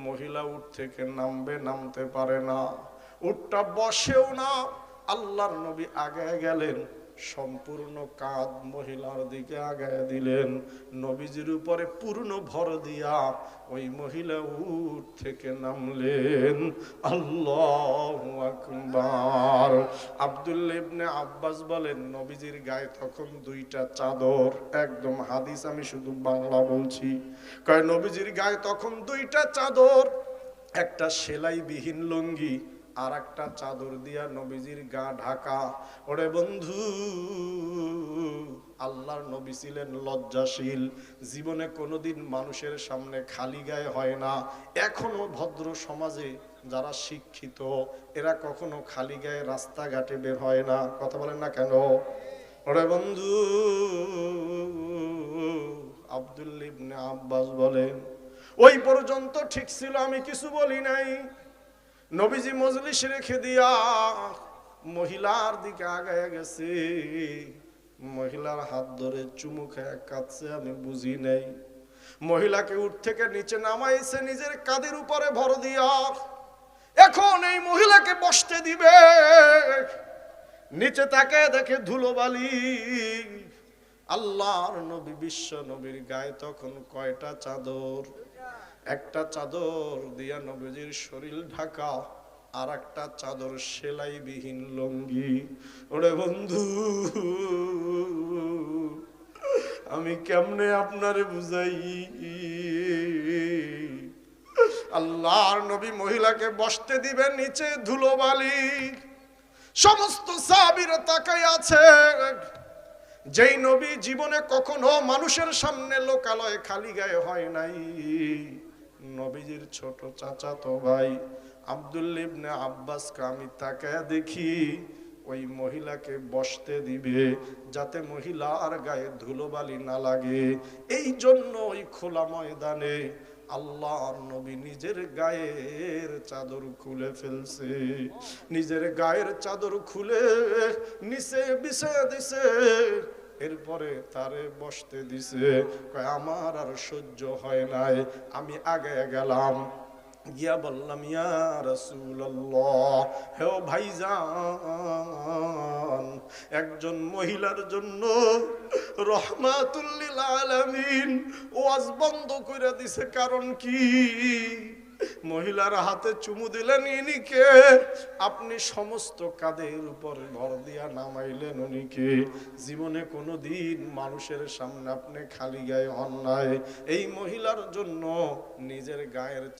মহিলা উট থেকে নামবে, নামতে পারে না, উটটা বসেও না। আল্লাহর নবী আগায় গেলেন, সম্পূর্ণ কাঁধ মহিলার দিকে আগায় দিলেন, নবীজির উপরে পূর্ণ ভর দিয়া ওই মহিলা উট থেকে নামলেন। আল্লাহু আকবার। আব্দুল্লাহ ইবনে আব্বাস বলেন, নবীজির গায়ে তখন দুইটা চাদর, একদম হাদিস আমি শুধু বাংলা বলছি, কয় নবীজির গায়ে তখন দুইটা চাদর, একটা সেলাইবিহীন লুঙ্গি আর একটা চাদর দিয়া নবীজির গা ঢাকা। ওরে বন্ধু, আল্লাহর নবী ছিলেন লজ্জাশীল, জীবনে কোনোদিন মানুষের সামনে খালি গায়ে হয় না। এখনো ভদ্র সমাজে যারা শিক্ষিত এরা কখনো খালি গায়ে রাস্তাঘাটে বের হয় না। কথা বলেন না কেন? ওরে বন্ধু, আব্দুল্লাহ ইবনে আব্বাস বলেন, ওই পর্যন্ত ঠিক ছিল, আমি কিছু বলি নাই। নবীজি মজলিস রেখে দিয়া মহিলার দিকে আগায় গেছে, মহিলার হাত ধরে চুমু খেয়ে কাঁদছে, আমি বুঝি নাই। মহিলাকে উঠ থেকে নিচে নামাইছে নিজের কাঁধের উপরে ভর দিয়া। এখন এই মহিলাকে বসতে দিবে, নিচে তাকে দেখে ধুলোবালি। আল্লাহর নবী বিশ্ব নবীর গায়ে তখন কয়টা চাদর? একটা চাদর দিয়া নবীজির শরীর ঢাকা, আর একটা চাদর সেলাইবিহীন লুঙ্গি। ওরে বন্ধু, আমি কেমনে আপনারে বুঝাই? আল্লাহর নবী মহিলাকে বসতে দিবেন, নিচে ধুলোবালি। সমস্ত সাহাবীরা তাকাই আছে। যেই নবী জীবনে কখনো মানুষের সামনে লোকালয়ে খালি গায়ে হয় নাই, নবীজির ছোট চাচাতো ভাই আব্দুল্লাহ ইবনে আব্বাসকে আমি তাকায় দেখি ওই মহিলাকে বসতে দিবে যাতে মহিলার গায়ে ধুলোবালি না লাগে। এই জন্য ওই খোলা ময়দানে আল্লাহর নবী নিজের গায়ের চাদর খুলে ফেলছে, নিজের গায়ের চাদর খুলে নিচে বিছিয়ে দিছে, এরপরে তারে বসতে দিছে। কয় আমার আর সহ্য হয় নাই, আমি আগে গেলাম, গিয়া বললাম, ইয়া রাসূলুল্লাহ, হে ভাইজান, একজন মহিলার জন্য রহমাতুল লিল আলামিন ওয়াজ বন্ধ করে দিছে, কারণ কি? মহিলার হাতে চুমু দিলেন, ইনিকে আপনি সমস্ত কাঁধের উপর ভর দিয়া নামাইলেন, উনিকে জীবনে কোনোদিন মানুষের সামনে আপনি খালি গায়ে হন নাই। এই মহিলার জন্য নিজের গায়ের